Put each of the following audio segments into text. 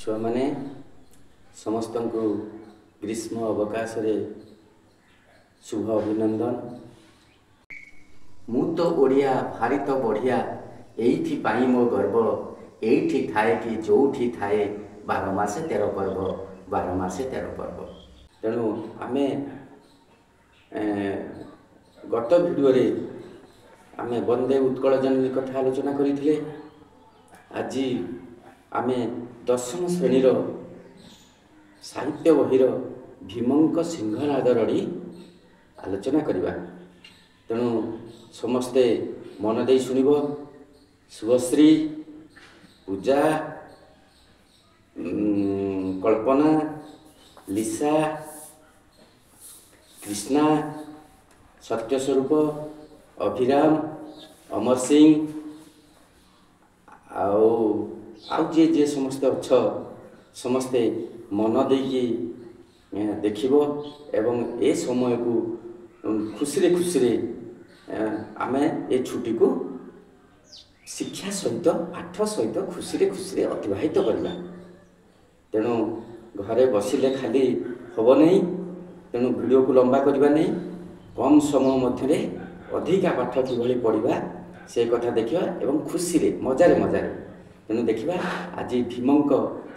छुआ माने समस्त को ग्रीष्म अवकाश रे शुभ अभिनंदन। मु तो ओडिया भारी तो बढ़िया एइथि पाई मो गर्व एइथि थाए कि जोठी थाए 12 मासे 13 पर्व 12 मासे 13 पर्व। तेणु आमे गत भिडियो रे आमे वंदे उत्कल जननी कथा आलोचना करिथिले। आज आमे दशम श्रेणीर साहित्य बहिर भीमंक सिंहनाद रड़ी आलोचना करिबा। तेणु समस्ते मन दे शुणिब। शुभश्री, पूजा, कल्पना, लिसा, कृष्णा, सत्यस्वरूप, अभिराम, अमर सिंह आउ जे समस्ते अच्छ समस्ते मन देकी देखिबो एवं ए समय को खुशी आमे ए छुट्टी को शिक्षा सहित पाठ सहित खुशी अतिबाहित करवा। तेणु घरे बसिले खाली हम नहीं। तेणु वीडियो को लंबा करवा नहीं, कम समय मध्य अधिका पाठ कि पढ़ा से कथा देखा एवं खुशी मजारे तेणु देखा आज भीमंक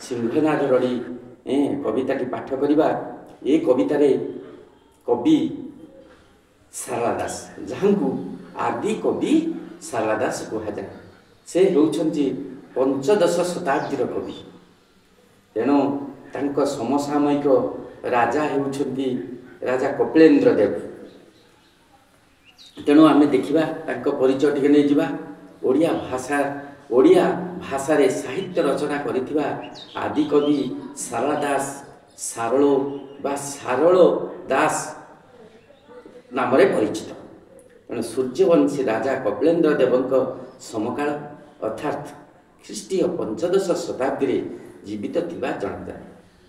सिंहनाद रड़ी कविताटी पाठ करवा। ये कवितार कवि सारला दास, जहाँ को आदि कवि सारला दास कहुए, से होउछंती 15 शताब्दी कवि। तेणु तांको समसामयिक राजा होउछंती राजा कपिलेन्द्र देव। तेणु आमे देखिबा तांको परिचय टिके नै जिबा। ओडिया भाषा रे साहित्य रचना करिथिबा आदि कवि सारला दास सारलो बा सारलो दास नाम रे परिचित। तेणु सूर्यवंशी राजा कपिलेन्द्र देवंक समकाल अर्थात ख्रीष्टीय 15 शताब्दी रे जीवित थिबा जणाजाए।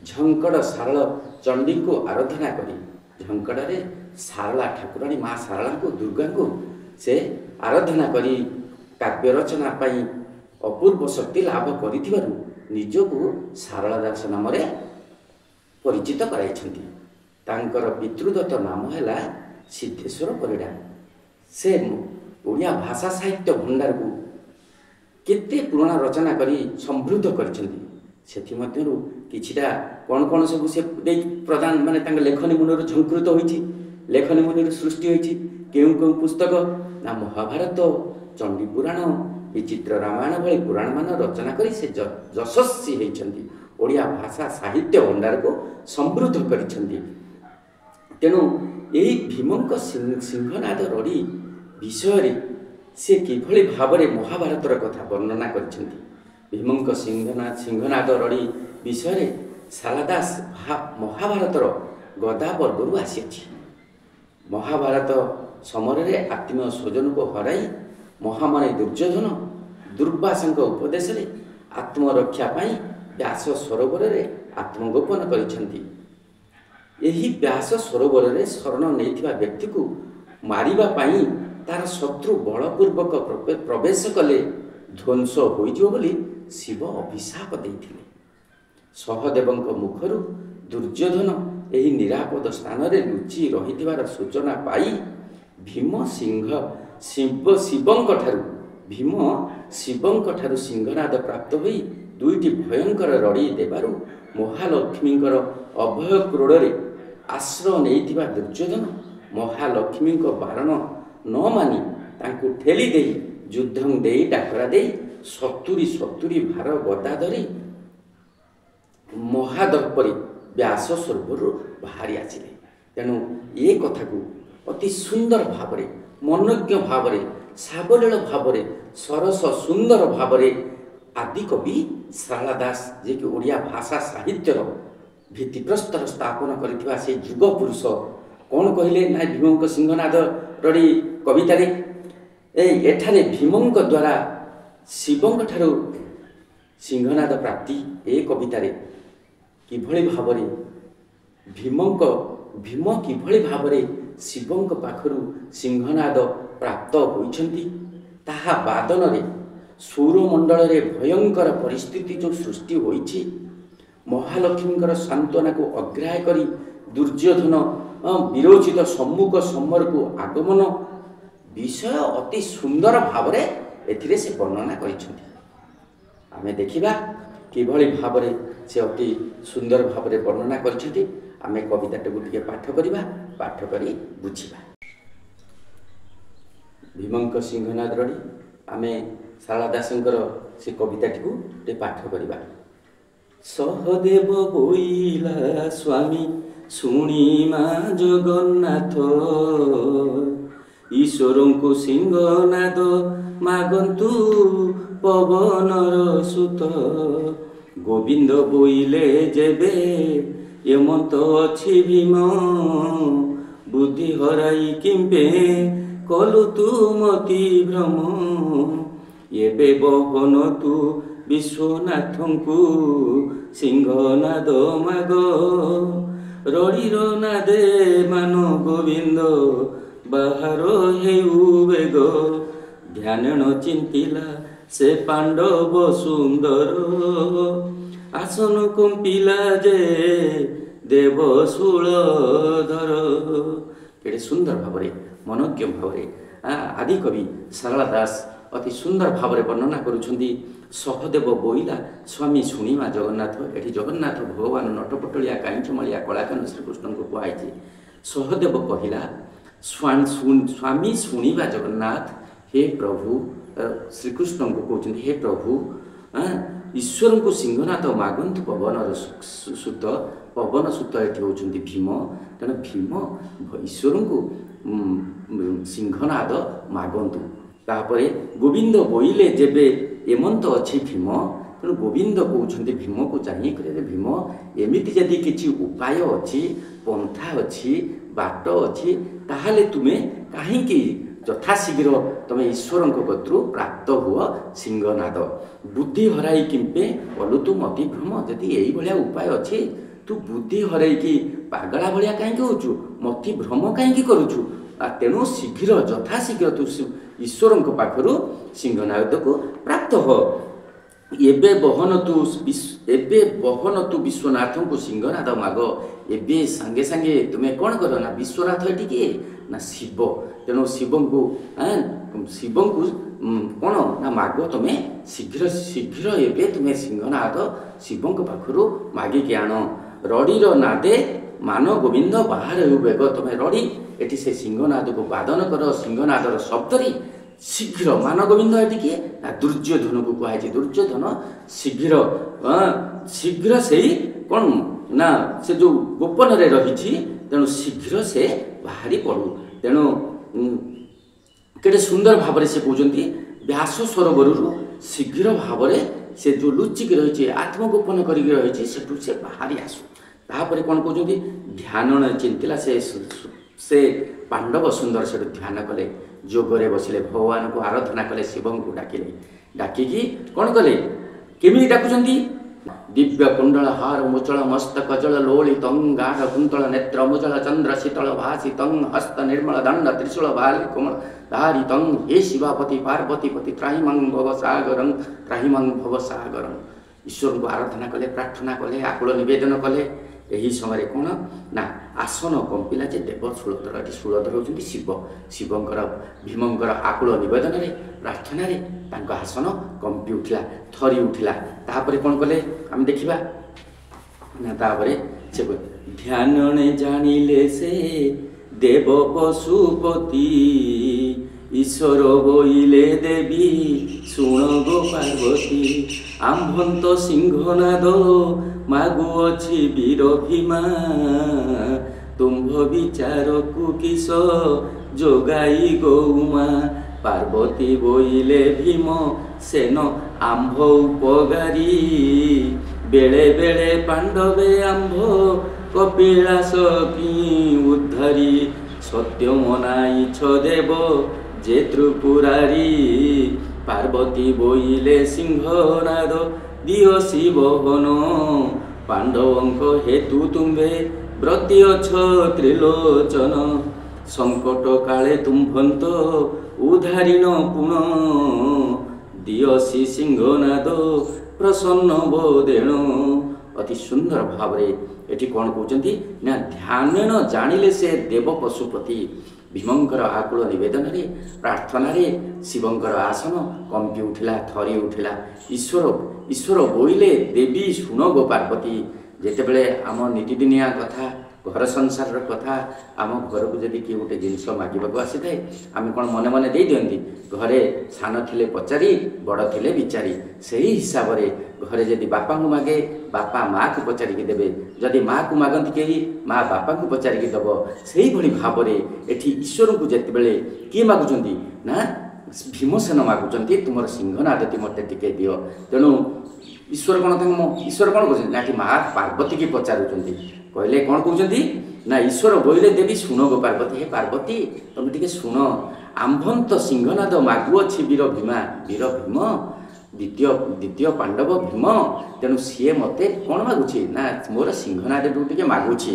झंकड़ सारल चंडी को आराधना करी झंकड़ रे सारला ठाकुराणी माँ सारला को दुर्गा को से आराधना करी काव्य रचना पाई अपूर्व शक्ति लाभ करिथिबारु निजको सारला दास नाम रे परिचित कराइछंती। तांकर पितृदत्त नाम हैला सिद्धेश्वर परिडा। से ओडिया भाषा साहित्य भंडार को केते पुराना रचना करी समृद्ध करिछंती। सेथि मध्यरु किछिटा कोन सब से प्रदान माने तांग लेखनी मुनर झंकृत होईछि, लेखनी मुनर सृष्टि होईछि। केउ पुस्तक ना महाभारत, चंडी पुराण, विचित्र रामायण भली पुराण मान रचना करी से यशस्वी होइछंती। ओडिया भाषा साहित्य भंडार को समृद्ध करिछंती। तेणु यही भीमंक सिंहनाद रड़ी विषय से किभली भाव में महाभारतर कथा वर्णना करिछंती। भीमंक सिंहनाद रड़ी विषय सारला दास महाभारतर गदा पर्वरु आसी। महाभारत समरे आत्मीय स्वजन को हराई महामारी दुर्योधन दुर्वासा उपदेश आत्मरक्षा पाई व्यास सरोवर रे आत्मगोपन करिछंती। यही व्यास सरोवर रे शरण नैथिबा व्यक्ति को मारिबा पाई तार शत्रु बलपूर्वक प्रवेश कले ध्वंस होइजियो बोली शिव अभिशाप देइथिले। सहदेवंक मुखरु दुर्योधन एही निरापद स्थान रे लुचि रहिथिबार सूचना पाई भीम शिवंक ठारू सिंहनाद प्राप्त होई दुईटी भयंकर रड़ी देबारु महालक्ष्मींकर अभय क्रोड़े आश्रय नैथिबा दुर्योधन महालक्ष्मी बारण न मानी तांकु ठेली देई युद्धं देई डाकरा देई 70 भार गदा धरी महादर्परी व्यास स्वरूपरू बाहरी आसिले। तेणु ये कथा को अति सुंदर भावरे मनोज्ञ भावरे सावलील भावरे सरस सुंदर भावरे आदि कवि सारला दास जे कि ओडिया भाषा साहित्यर भित्तिप्रस्तर स्थापन करिथिबा से युग पुरुष कौन कहले ना भीमंक सिंहनाद रड़ी कवितारे एठारे भीमंक द्वारा शिवंक ठारू सिंहनाद प्राप्ति ए कवितारे किभली भावरे भीम किभली भावरे शिवंक पाखरु सिंहनाद प्राप्त होइछंती ताहा वादन रे सौरमंडल रे भयंकर परिस्थिति जो सृष्टि होइछि महालक्ष्मीଙ୍କର ସାନ୍ତ୍ୱନାକୁ ଅଗ୍ରାହ୍ୟ କରି ଦୁର୍ଯ୍ୟୋଧନ ବିରୋଚିତ ସମ୍ମୁଖ ସମରକୁ ଆଗମନ विषय अति सुंदर भाव एथिरे से वर्णना करिसेंति। आमे देखिबा किभଳି भावरे से अति सुंदर भावरे वर्णना करिसेंति। आमे कविताटाକୁ टिके पाठ करिबा, पाठ करी बुझिबा। भीमंक सिंहनाद रड़ी आमे शारदा दासंकर से कविताटिକୁ टे पाठ करिबा। सहदेव बोइला स्वामी शुणिमा जगन्नाथ ईश्वरों को सिंहनाद मागंतु पवनर सुत गोविंद बोइले जेबे एमंत अच्छी भीम बुद्धि हराई किंपे कलु तू मति भ्रम एबे बहन तू विश्वनाथंकु सिंहनाद माग रड़ीर नादे मान गोविंद बाहर हेउ बेग ध्यान चिंतिला से पांडव सुंदर आसन कंपिला जे देव शूलधर। केड़े सुंदर भावरे मनोज्ञ भावरे आदि कवि शारदा दास अति सुंदर भावरे वर्णना करुछंती। सहदेव बोइला स्वामी शुणिमा जगन्नाथ एठी जगन्नाथ भगवान नटपटलिया कांचमलिया कलाकान श्रीकृष्ण को कहुई। सहदेव कहिला स्वामी शुणिबा जगन्नाथ हे प्रभु श्रीकृष्ण को कहते हे प्रभु ईश्वर को सिंहनाथ मागंतु पवन सुत पवन सुत ये होती भीम तेणु भीम ईश्वर को सिंहनाद मागंतु तापर गोविंद बोइले जेबे एमंत अच्छी भीम तेणु गोविंद कहते भीम को चाहिए भीम एमती जदि किसी उपाय अच्छी पंथा अच्छी बाट अच्छी ताहले तुमे कहीं यथाशीघ्र तुम ईश्वर कतु प्राप्त हुआ सिंहनाद बुद्धि हराई किंपे कलु तू मति भ्रम जदि यही भाया उपाय अच्छे तू बुद्धि हरई पागला भाया कहीं होचु मति भ्रम कहीं करुचु तेणु शीघ्र यथाशीघ्र तू ईश्वर पाखर सिंहनाद को प्राप्त हो एबे बहन तू विश्वनाथ को सिंहनाद माग एबे सांगे सांगे तुम्हें कौन कर ना विश्वनाथ ये किए ना शिव तेणु शिव को कौन ना माग तुम्हें शीघ्र शीघ्र एबे तुम्हें सिंहनाद शिव पाखर मागिक आण रड़ीर नादे मान गोविंद बाहर बेग तुम्हें रड़ी एटी से सिंहनाद को वादन कर सिंहनादर शब्दरी शीघ्र मान गोविंद ये किए ना दुर्योधन को कहुई। दुर्योधन शीघ्र शीघ्र से कौन ना से जो गोपन रही तेणु शीघ्र से बाहरी पड़ू तेणु केटे सुंदर भाव से कहते व्यास सरोवर शीघ्र भाव से जो लुचिक रही आत्मगोपन कर रही से बाहरी आसू तापर कौन कहते ध्यान चिंतिला से पांडव सुंदर से ध्यान कले जोगरे बसिले भगवान को आराधना कले शिव को डाकिले डाकिकी कौन कले केमी डाकुचंती दिव्य कुंडल हार मुचल मस्तक जल लोलित गाढ़ कुंतल नेत्र मुचल चंद्र शीतल भाषित हस्त निर्मल दंड त्रिशूल बाल कोमल धारित हे शिवापति पार्वती पति त्राहिमं भव सागरं त्राहिमं भव सागरं ईश्वर को आराधना कले प्रार्थना कले आकुल निवेदन कले यही समय कौन ना आसन कंपिला जे देव शूलधर ये शूलधर होती शिव शिवंकर भीमंकर आकुल निवेदन प्रार्थना आसन कंपी उठिला थरी उठिला तापर कौन कले आम देखा ना तापर से ध्यान जानिले से देव पशुपति ईश्वर बोइले देवी शुण गो पार्वती आम्भंत सिंहनाद मागुअछि वीर भीमा तुम्भ विचार को किस जोगाई गौमा पार्वती बोइले भीम सेन आंभ उपगारी बेले बेले पांडवे आंभ कपिलास की उद्धारी सत्य मनाई देव जे त्रिपुरारी पार्वती बोइले सिंहनाद दियो शिवहन पांडवंक हेतु तुम्भे व्रती अछ त्रिलोचन संकट काले तुम्भंत उधारीन पुण दियोसी सिंहनाद प्रसन्न बोदेण ଅତି ସୁନ୍ଦର ଭାବରେ ଏଠି କ'ଣ କହୁଛନ୍ତି ନା ଧ୍ୟାନେନ ଜାଣିଲେ ସେ ଦେବ ପଶୁପତି। ଭୀମଙ୍କର ଆକୁଳ ନିବେଦନରେ ପ୍ରାର୍ଥନାରେ ଶିବଙ୍କର ଆସନ କମ୍ପି ଉଠିଲା, ଥରି ଉଠିଲା। ଈଶ୍ୱର ବୋଇଲେ ଦେବୀ ଶୁଣ ଗୋ ପାର୍ବତୀ। ଯେତେବେଳେ ଆମ ନିତିଦିନିଆ କଥା, ଘର ସଂସାରର କଥା, ଆମ ଘରକୁ ଯଦି କିଏ ଗୋଟେ ଜିନିଷ ମାଗିବାକୁ ଆସିଥାଏ ଆମେ କ'ଣ ମନେ ମନେ ଦେଇଦିଅନ୍ତି? ଘରେ ସାନ ଥିଲେ ପଚାରି, ବଡ଼ ଥିଲେ ବିଚାରି। ସେହି ହିସାବରେ ଘରେ ଯଦି ବାପାଙ୍କୁ ମାଗେ, ବାପା ମାଆକୁ ପଚାରିକି ଦେବେ। ଯଦି ମାଆକୁ ମାଗନ୍ତି କେହି, ମା ବାପାଙ୍କୁ ପଚାରିକି ଦେବ। ସେହିଭଳି ଭାବରେ ଏଠି ଈଶ୍ୱରଙ୍କୁ ଯେତେବେଳେ କିଏ ମାଗୁଛନ୍ତି ନା ଭୀମସେନ ମାଗୁଛନ୍ତି, ତୁମର ସିଂହନାଦଟି ମୋତେ ଟିକେ ଦିଅ। ତେଣୁ ଈଶ୍ୱର କ'ଣ କରୁଛନ୍ତି ନା ଏଠି ମା ପାର୍ବତୀକି ପଚାରୁଛନ୍ତି। କହିଲେ କ'ଣ କହୁଛନ୍ତି ନା ଈଶ୍ୱର ବୋଇଲେ ଦେବୀ ଶୁଣ ଗୋ ପାର୍ବତୀ। ହେ ପାର୍ବତୀ, ତମେ ଟିକେ ଶୁଣ। ଆମ୍ଭନ୍ତ ସିଂହନାଦ ମାଗୁଅଛି ବୀର ଭୀମା। ବୀର ଭୀମ ଦ୍ୱିତୀୟ ପାଣ୍ଡବ ଭୀମ। ତେଣୁ ସିଏ ମୋତେ କ'ଣ ମାଗୁଛି ନା ମୋର ସିଂହନାଦକୁ ଟିକେ ମାଗୁଛି।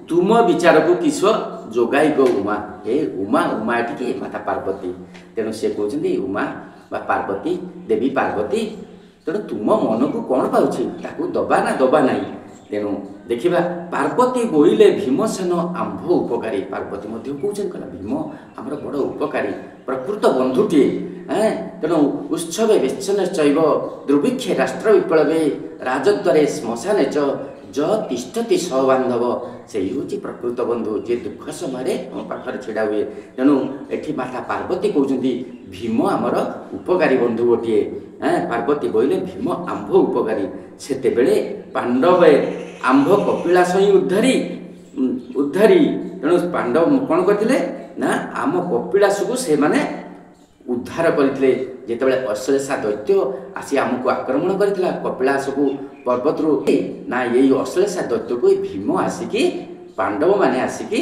ତୁମ ବିଚାରକୁ କିସ ଯୋଗାଇ ଗୋ ଉମା। ହେ ଉମା ଏଠି କିଏ? ମାତା ପାର୍ବତୀ। ତେଣୁ ସେ କହୁଛନ୍ତି ଉମା ବା ପାର୍ବତୀ, ଦେବୀ ପାର୍ବତୀ, ତେଣୁ ତୁମ ମନକୁ କ'ଣ ପାଉଛି ତାକୁ ଦବା ନା ଦବା ନାହିଁ। ତେଣୁ ଦେଖିବା ପାର୍ବତୀ ବୋଇଲେ ଭୀମସେନ ଆମ୍ଭ ଉପକାରୀ। ପାର୍ବତୀ ମଧ୍ୟ କହୁଛନ୍ତି କହିଲା ଭୀମ ଆମର ବଡ଼ ଉପକାରୀ, ପ୍ରକୃତ ବନ୍ଧୁଟିଏ। ତେଣୁ ଉତ୍ସବେ ବେଶ୍ଚୈବ ଦୁର୍ଭିକ୍ଷେ ରାଷ୍ଟ୍ର ବିପ୍ଳବେ ରାଜଦ୍ୱାରେ ଶ୍ମଶାନେ ଚ ଯ ତିଷ୍ଠତି ସହବାନ୍ଧବ। ସେଇ ହେଉଛି ପ୍ରକୃତ ବନ୍ଧୁ, ଯିଏ ଦୁଃଖ ସମୟରେ ଆମ ପାଖରେ ଛିଡ଼ା ହୁଏ। ତେଣୁ ଏଠି ମାତା ପାର୍ବତୀ କହୁଛନ୍ତି ଭୀମ ଆମର ଉପକାରୀ ବନ୍ଧୁ ଗୋଟିଏ। ପାର୍ବତୀ ବୋଇଲେ ଭୀମ ଆମ୍ଭ ଉପକାରୀ। ସେତେବେଳେ ପାଣ୍ଡବେ ଆମ୍ଭ କପିଳାସ ହିଁ ଉଦ୍ଧାରି। ତେଣୁ ପାଣ୍ଡବ କ'ଣ କରିଥିଲେ ନା ଆମ କପିଳାସକୁ ସେମାନେ ଉଦ୍ଧାର କରିଥିଲେ। ଯେତେବେଳେ ଅଶ୍ଳେଷା ଦୈତ୍ୟ ଆସି ଆମକୁ ଆକ୍ରମଣ କରିଥିଲା କପିଳାସକୁ ପର୍ବତରୁ, ନା ଏଇ ଅଶ୍ଳେଷା ଦୈତ୍ୟକୁ ଭୀମ ଆସିକି ପାଣ୍ଡବମାନେ ଆସିକି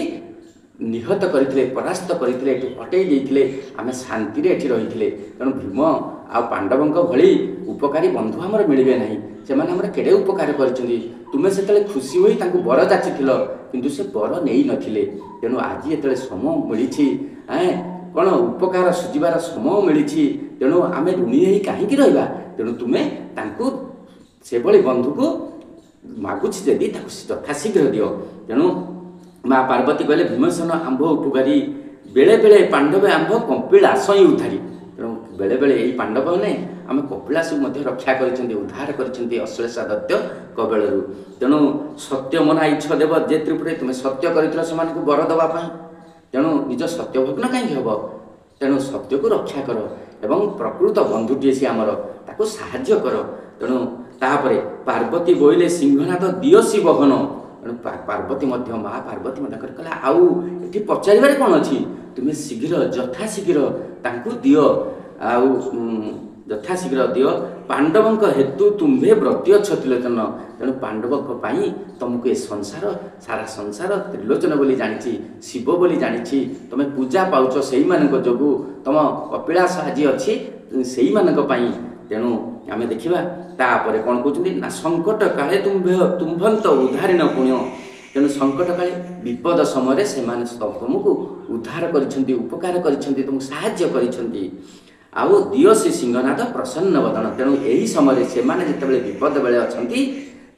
ନିହତ କରିଥିଲେ, ପରାସ୍ତ କରିଥିଲେ, ଏଠୁ ହଟେଇ ଦେଇଥିଲେ। ଆମେ ଶାନ୍ତିରେ ଏଠି ରହିଥିଲେ। ତେଣୁ ଭୀମ ଆଉ ପାଣ୍ଡବଙ୍କ ଭଳି ଉପକାରୀ ବନ୍ଧୁ ଆମର ମିଳିବେ ନାହିଁ। ସେମାନେ ଆମର କେଡ଼େ ଉପକାର କରିଛନ୍ତି। ତୁମେ ସେତେବେଳେ ଖୁସି ହୋଇ ତାଙ୍କୁ ବର ଯାଚିଥିଲ, କିନ୍ତୁ ସେ ବର ନେଇନଥିଲେ। ତେଣୁ ଆଜି ଯେତେବେଳେ ସମୟ ମିଳିଛି, କ'ଣ ଉପକାର ସୁଝିବାର ସମୟ ମିଳିଛି, ତେଣୁ ଆମେ ଋଣୀ ହେଇ କାହିଁକି ରହିବା? ତେଣୁ ତୁମେ ତାଙ୍କୁ ସେଭଳି ବନ୍ଧୁକୁ ମାଗୁଛି ଯଦି ତାକୁ ଯଥାଶୀଘ୍ର ଦିଅ। ତେଣୁ ମା ପାର୍ବତୀ କହିଲେ ଭୀମସେନ ଆମ୍ଭ ଉପକାରୀ, ବେଳେବେଳେ ପାଣ୍ଡବେ ଆମ୍ଭ କପିଳାସ ହିଁ ଉଦ୍ଧାରି। ତେଣୁ ବେଳେବେଳେ ଏଇ ପାଣ୍ଡବମାନେ ଆମେ କପିଳାସକୁ ମଧ୍ୟ ରକ୍ଷା କରିଛନ୍ତି, ଉଦ୍ଧାର କରିଛନ୍ତି ଅଶ୍ଳେଷା ଦୈତ୍ୟ କବଳରୁ। ତେଣୁ ସତ୍ୟ ମନା ଇଚ୍ଛ ଦେବ ଯେ ତ୍ରିପୁରେ, ତୁମେ ସତ୍ୟ କରିଥିଲ ସେମାନଙ୍କୁ ବର ଦେବା ପାଇଁ। ତେଣୁ ନିଜ ସତ୍ୟଭଗ୍ନ କାହିଁକି ହେବ? ତେଣୁ ସତ୍ୟକୁ ରକ୍ଷା କର ଏବଂ ପ୍ରକୃତ ବନ୍ଧୁଟିଏ ସିଏ ଆମର, ତାକୁ ସାହାଯ୍ୟ କର। ତେଣୁ ତାପରେ ପାର୍ବତୀ ବୋଇଲେ ସିଂହନାଦ ଦିଅସି ବହନ। ତେଣୁ ପାର୍ବତୀ ମଧ୍ୟ ମା ପାର୍ବତୀ ମଧ୍ୟ କହିଲା ଆଉ ଏଠି ପଚାରିବାରେ କ'ଣ ଅଛି? ତୁମେ ଶୀଘ୍ର ଯଥାଶୀଘ୍ର ତାଙ୍କୁ ଦିଅ, ଆଉ ଯଥାଶୀଘ୍ର ଦିଅ। ପାଣ୍ଡବଙ୍କ ହେତୁ ତୁମ୍ଭେ ବ୍ରତୀ ଅଛ ତ୍ରିଲୋଚନ। ତେଣୁ ପାଣ୍ଡବଙ୍କ ପାଇଁ ତୁମକୁ ଏ ସଂସାର, ସାରା ସଂସାର ତ୍ରିଲୋଚନ ବୋଲି ଜାଣିଛି, ଶିବ ବୋଲି ଜାଣିଛି। ତୁମେ ପୂଜା ପାଉଛ ସେଇମାନଙ୍କ ଯୋଗୁଁ, ତୁମ କପିଳାସ ଆଜି ଅଛି ସେଇମାନଙ୍କ ପାଇଁ। ତେଣୁ ଆମେ ଦେଖିବା ତାପରେ କ'ଣ କହୁଛନ୍ତି ନା ସଙ୍କଟ କାଳେ ତୁମ୍ଭନ୍ତ ଉଦ୍ଧାରିଣ ପୁଣ୍ୟ। ତେଣୁ ସଙ୍କଟ କାଳେ ବିପଦ ସମୟରେ ସେମାନେ ତୁମକୁ ଉଦ୍ଧାର କରିଛନ୍ତି, ଉପକାର କରିଛନ୍ତି, ତୁମକୁ ସାହାଯ୍ୟ କରିଛନ୍ତି। ଆଉ ଦିଅସି ସିଂହନାଦ ପ୍ରସନ୍ନ ବଦନ। ତେଣୁ ଏହି ସମୟରେ ସେମାନେ ଯେତେବେଳେ ବିପଦ ବେଳେ ଅଛନ୍ତି,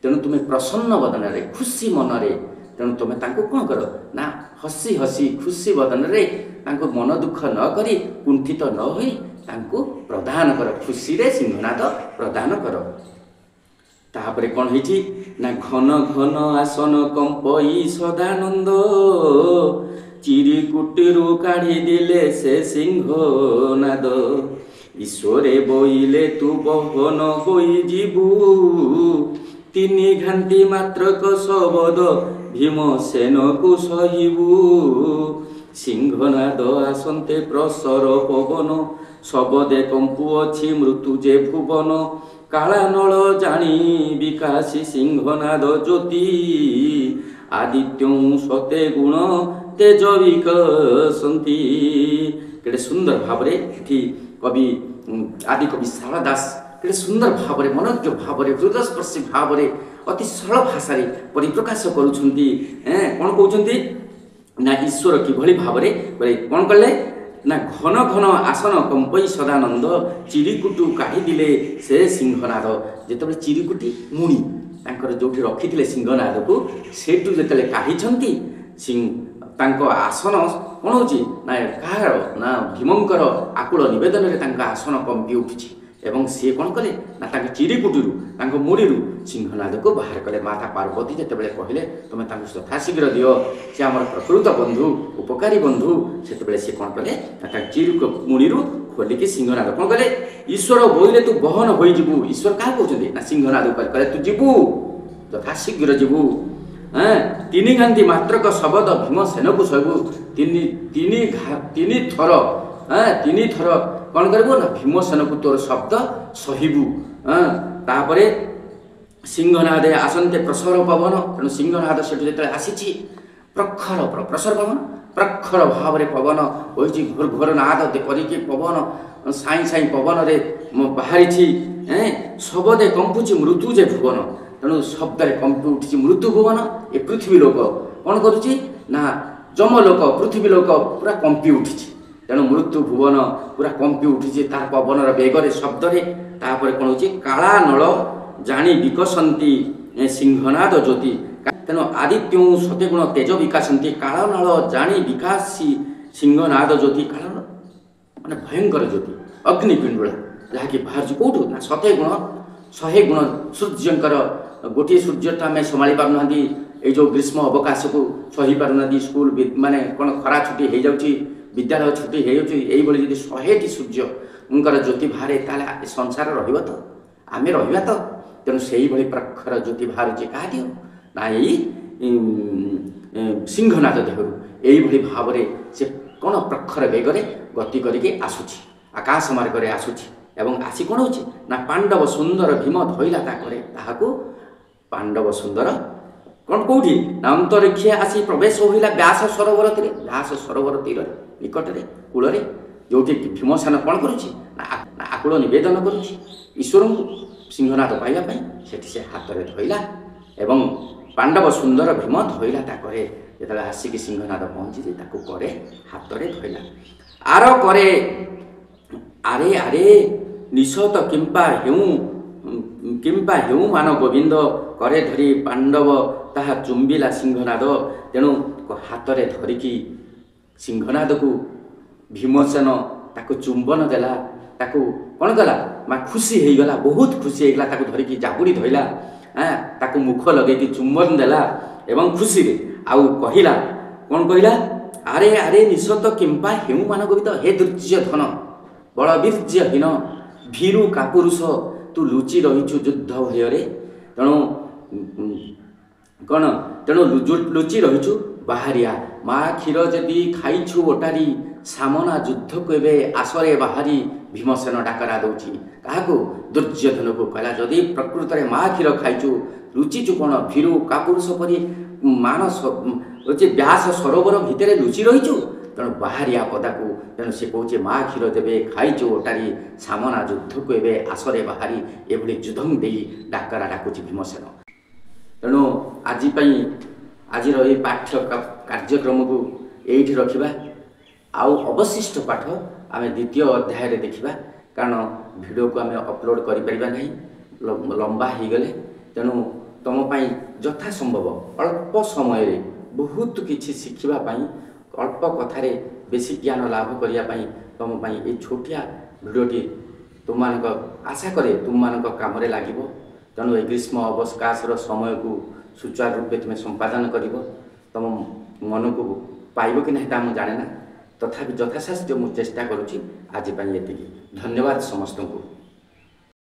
ତେଣୁ ତୁମେ ପ୍ରସନ୍ନ ବଦନରେ, ଖୁସି ମନରେ, ତେଣୁ ତୁମେ ତାଙ୍କୁ କ'ଣ କର ନା ହସି ହସି ଖୁସି ବଦନରେ ତାଙ୍କୁ ମନ ଦୁଃଖ ନ କରି, କୁଣ୍ଠିତ ନ ହୋଇ ତାଙ୍କୁ ପ୍ରଦାନ କର, ଖୁସିରେ ସିଂହନାଦ ପ୍ରଦାନ କର। ତାପରେ କ'ଣ ହେଇଛି ନା ଘନ ଘନ ଆସନ କମ୍ପଇ ସଦାନନ୍ଦ, ଚିରିକୁଟିରୁ କାଢ଼ି ଦେଲେ ସେ ସିଂହନାଦ। ଈଶ୍ୱରେ ବୋଇଲେ ତୁ ବହନ ହୋଇ ଯିବୁ, ତିନି ଘାଣ୍ଟି ମାତ୍ରକ ଶବଦ ଭୀମସେନକୁ ସହିବୁ। ସିଂହନାଦ ଆସନ୍ତେ ପ୍ରସର ପବନ, ଶବଦେ କମ୍ପୁଅଛି ମୃତ୍ୟୁ ଯେ ଭୁବନ। କାଳାନଳ ଜାଣି ବିକାଶୀ ସିଂହନାଦ ଜ୍ୟୋତି, ଆଦିତ୍ୟଂ ସତେ ଗୁଣ ତେଜ ବିକଶନ୍ତି। କେଡ଼େ ସୁନ୍ଦର ଭାବରେ ଏଠି କବି ଆଦିକବି ଶାରଳା ଦାସ କେଡ଼େ ସୁନ୍ଦର ଭାବରେ, ମନୋଜ୍ଞ ଭାବରେ, ହୃଦୟସ୍ପର୍ଶୀ ଭାବରେ, ଅତି ସରଳ ଭାଷାରେ ପରିପ୍ରକାଶ କରୁଛନ୍ତି। କ'ଣ କହୁଛନ୍ତି ନା ଈଶ୍ୱର କିଭଳି ଭାବରେ କ'ଣ କଲେ ନା ଘନ ଘନ ଆସନ କମ୍ପଇ ସଦାନନ୍ଦ ଚିରିକୁଟୁ କାଢ଼ିଥିଲେ ସେ ସିଂହନାଦ। ଯେତେବେଳେ ଚିରିକୁଟି ମୁଣି ତାଙ୍କର ଯେଉଁଠି ରଖିଥିଲେ ସିଂହନାଦକୁ ସେଇଠୁ ଯେତେବେଳେ କାଢ଼ିଛନ୍ତି ତାଙ୍କ ଆସନ କ'ଣ ହେଉଛି ନା କାହାର ନା ଭୀମଙ୍କର ଆକୁଳ ନିବେଦନରେ ତାଙ୍କ ଆସନ କମ୍ପି ଉଠୁଛି ଏବଂ ସିଏ କ'ଣ କଲେ ନା ତାଙ୍କ ଚିରିକୁଟିରୁ ତାଙ୍କ ମୁଡ଼ିରୁ ସିଂହନାଦକୁ ବାହାର କଲେ। ମାତା ପାର୍ବତୀ ଯେତେବେଳେ କହିଲେ ତୁମେ ତାଙ୍କୁ ଯଥାଶୀଘ୍ର ଦିଅ, ସେ ଆମର ପ୍ରକୃତ ବନ୍ଧୁ ଉପକାରୀ ବନ୍ଧୁ, ସେତେବେଳେ ସେ କ'ଣ କଲେ ନା ତାଙ୍କ ମୁଡ଼ିରୁ ଖୋଲିକି ସିଂହନାଦ କ'ଣ କଲେ, ଈଶ୍ୱର ବୋଇଲେ ତୁ ବହନ ହୋଇଯିବୁ। ଈଶ୍ୱର କାହା କହୁଛନ୍ତି ନା ସିଂହନାଦ କଲେ ତୁ ଯିବୁ, ଯଥାଶୀଘ୍ର ଯିବୁ। ତିନି ଗାନ୍ଧି ମାତ୍ରକ ଶବଦ ଭୀମସେନକୁ ସହିବୁ। ତିନି ଥର କ'ଣ କରିବୁ ନା ଭୀମସେନକୁ ତୋର ଶବ୍ଦ ସହିବୁ। ତାପରେ ସିଂହନାଦ ଆସନ୍ତେ ପ୍ରସର ପବନ। ତେଣୁ ସିଂହନାଦ ସେଠୁ ଯେତେବେଳେ ଆସିଛି ପ୍ରସର ପବନ ପ୍ରଖର ଭାବରେ ପବନ ହୋଇଛି, ଘୋର ଘୋର ନାଦ କରିକି ପବନ ସାଇଁ ସାଇଁ ପବନରେ ବାହାରିଛି। ଶବଦେ କମ୍ପୁଛି ମୃତ୍ୟୁ ଯେ ଭୁବନ। ତେଣୁ ଶବ୍ଦରେ କମ୍ପି ଉଠିଛି ମୃତ୍ୟୁ ଭୁବନ। ଏ ପୃଥିବୀ ଲୋକ କ'ଣ କରୁଛି ନା ଯମଲୋକ ପୃଥିବୀ ଲୋକ ପୁରା କମ୍ପି ଉଠିଛି। ତେଣୁ ମୃତ୍ୟୁ ଭୁବନ ପୁରା କମ୍ପି ଉଠିଛି ତାର ପବନର ବେଗରେ ଶବ୍ଦରେ। ତାପରେ କ'ଣ ହେଉଛି କାଳା ନଳ ଜାଣି ବିକଶନ୍ତି ସିଂହନାଦ ଜ୍ୟୋତି। ତେଣୁ ଆଦିତ୍ୟୁ ସତେଗୁଣ ତେଜ ବିକାଶନ୍ତି। କାଳ ନଳ ଜାଣି ବିକାଶୀ ସିଂହନାଦ ଜ୍ୟୋତି। କାଳ ମାନେ ଭୟଙ୍କର ଜ୍ୟୋତି ଅଗ୍ନିପିଣ୍ଡୁଳା ଯାହାକି ବାହାରୁଛି କେଉଁଠୁ ନା ସତେଗୁଣ 100 ଗୁଣ ସୂର୍ଯ୍ୟଙ୍କର। ଗୋଟିଏ ସୂର୍ଯ୍ୟ ତ ଆମେ ସମ୍ଭାଳି ପାରୁନାହାନ୍ତି, ଏଇ ଯେଉଁ ଗ୍ରୀଷ୍ମ ଅବକାଶକୁ ସହି ପାରୁନାହାନ୍ତି। ସ୍କୁଲ ମାନେ କ'ଣ ଖରା ଛୁଟି ହେଇଯାଉଛି, ବିଦ୍ୟାଳୟ ଛୁଟି ହେଇଯାଉଛି। ଏଇଭଳି ଯଦି 100ଟି ସୂର୍ଯ୍ୟଙ୍କର ଜ୍ୟୋତି ବାହାରେ ତାହେଲେ ଏ ସଂସାର ରହିବ ତ, ଆମେ ରହିବା ତ। ତେଣୁ ସେଇଭଳି ପ୍ରଖର ଜ୍ୟୋତି ବାହାରୁଛି କାହା ଦେହ ନା ଏଇ ସିଂହନାଦ ଦେହରୁ। ଏଇଭଳି ଭାବରେ ସେ କ'ଣ ପ୍ରଖର ବେଗରେ ଗତି କରିକି ଆସୁଛି, ଆକାଶ ମାର୍ଗରେ ଆସୁଛି। ଏବଂ ଆସି କ'ଣ ହେଉଛି ନା ପାଣ୍ଡବ ସୁନ୍ଦର ଭୀମ ଧଇଲା ତାକରେ ତାହାକୁ। ପାଣ୍ଡବ ସୁନ୍ଦର କ'ଣ କେଉଁଠି ନା ଅନ୍ତରିକ୍ଷ ଆସି ପ୍ରବେଶ ହୋଇଲା ବ୍ୟାସ ସରୋବର ତୀରେ। ବ୍ୟାସ ସରୋବର ତୀରରେ ନିକଟରେ କୂଳରେ ଯେଉଁଠି ଭୀମସେନ କ'ଣ କରୁଛି ନା ଆକୁଳ ନିବେଦନ କରୁଛି ଈଶ୍ୱରଙ୍କୁ ସିଂହନାଦ ପାଇବା ପାଇଁ। ସେଠି ସେ ହାତରେ ଧଇଲା ଏବଂ ପାଣ୍ଡବ ସୁନ୍ଦର ଭୀମ ଧଇଲା ତାକରେ। ଯେତେବେଳେ ଆସିକି ସିଂହନାଦ ପହଞ୍ଚିଛି ତାକୁ କରେ ହାତରେ ଧଇଲା। ଆର କରେ ଆରେ ଆରେ ନିଶତ କିମ୍ପା ହେଉ ମାନ ଗୋବିନ୍ଦ। କରେ ଧରି ପାଣ୍ଡବ ତାହା ଚୁମ୍ବିଲା ସିଂହନାଦ। ତେଣୁ ହାତରେ ଧରିକି ସିଂହନାଦକୁ ଭୀମସେନ ତାକୁ ଚୁମ୍ବନ ଦେଲା। ତାକୁ କ'ଣ କଲା ମା ଖୁସି ହେଇଗଲା, ବହୁତ ଖୁସି ହେଇଗଲା। ତାକୁ ଧରିକି ଜାବୁଡ଼ି ଧଇଲା, ତାକୁ ମୁଖ ଲଗେଇକି ଚୁମ୍ବନ ଦେଲା ଏବଂ ଖୁସିରେ ଆଉ କହିଲା କ'ଣ କହିଲା, ଆରେ ଆରେ ନିଶତ କିମ୍ପା ହେଉ ମାନ ଗୋବିନ୍ଦ। ହେ ଦୁର୍ଯ୍ୟୋଧନ ବଳବୀର୍ଯ୍ୟହୀନ ଭୀରୁ କାପୁରୁଷ, ତୁ ଲୁଚି ରହିଛୁ ଯୁଦ୍ଧ ଭୟରେ। ତେଣୁ ଲୁଚି ରହିଛୁ ବାହାରିଆ। ମା କ୍ଷୀର ଯଦି ଖାଇଛୁ ଓଟାରି, ସାମନା ଯୁଦ୍ଧକୁ ଏବେ ଆସରେ ବାହାରି। ଭୀମସେନ ଡାକରା ଦେଉଛି କାହାକୁ ଦୁର୍ଯ୍ୟୋଧନକୁ। କହିଲା ଯଦି ପ୍ରକୃତରେ ମା କ୍ଷୀର ଖାଇଛୁ, ଲୁଚିଛୁ କ'ଣ ଭୀରୁ କାପୁରୁଷ ପରି ବ୍ୟାସ ସରୋବର ଭିତରେ ଲୁଚି ରହିଛୁ। ତେଣୁ ବାହାରିଆ ପଦାକୁ। ତେଣୁ ସେ କହୁଛି ମା କ୍ଷୀର ଦେବେ ଖାଇଛୁ ଓଟାରି, ସାମନା ଯୁଦ୍ଧକୁ ଏବେ ଆସରେ ବାହାରି। ଏଭଳି ଯୁଦ୍ଧ ଦେଇ ଡାକରା ଡାକୁଛି ଭୀମସେନ। ତେଣୁ ଆଜି ପାଇଁ ଆଜିର ଏହି ପାଠ୍ୟ କାର୍ଯ୍ୟକ୍ରମକୁ ଏଇଠି ରଖିବା। ଆଉ ଅବଶିଷ୍ଟ ପାଠ ଆମେ ଦ୍ୱିତୀୟ ଅଧ୍ୟାୟରେ ଦେଖିବା, କାରଣ ଭିଡ଼ିଓକୁ ଆମେ ଅପଲୋଡ଼ କରିପାରିବା ନାହିଁ, ଲମ୍ବା ହେଇଗଲେ। ତେଣୁ ତୁମ ପାଇଁ ଯଥାସମ୍ଭବ ଅଳ୍ପ ସମୟରେ ବହୁତ କିଛି ଶିଖିବା ପାଇଁ, ଅଳ୍ପ କଥାରେ ବେଶୀ ଜ୍ଞାନ ଲାଭ କରିବା ପାଇଁ ତୁମ ପାଇଁ এই ଛୋଟିଆ ଭିଡ଼ିଓଟି ତୁମମାନଙ୍କ ଆଶା କରେ ତୁମମାନଙ୍କ କାମରେ ଲାଗିବ। ତେଣୁ ଏ ଗ୍ରୀଷ୍ମ ଅବକାଶର ସମୟକୁ ସୁଚାରୁ ରୂପେ ତୁମେ ସମ୍ପାଦନ କରିବ। ତୁମ ମନକୁ ପାଇବ କି ନାହିଁ ତାହା ମୁଁ ଜାଣେ ନା, ତଥାପି ଯଥାସାଧ୍ୟ ମୁଁ ଚେଷ୍ଟା କରୁଛି। ଆଜି ପାଇଁ ଏତିକି। ଧନ୍ୟବାଦ ସମସ୍ତଙ୍କୁ।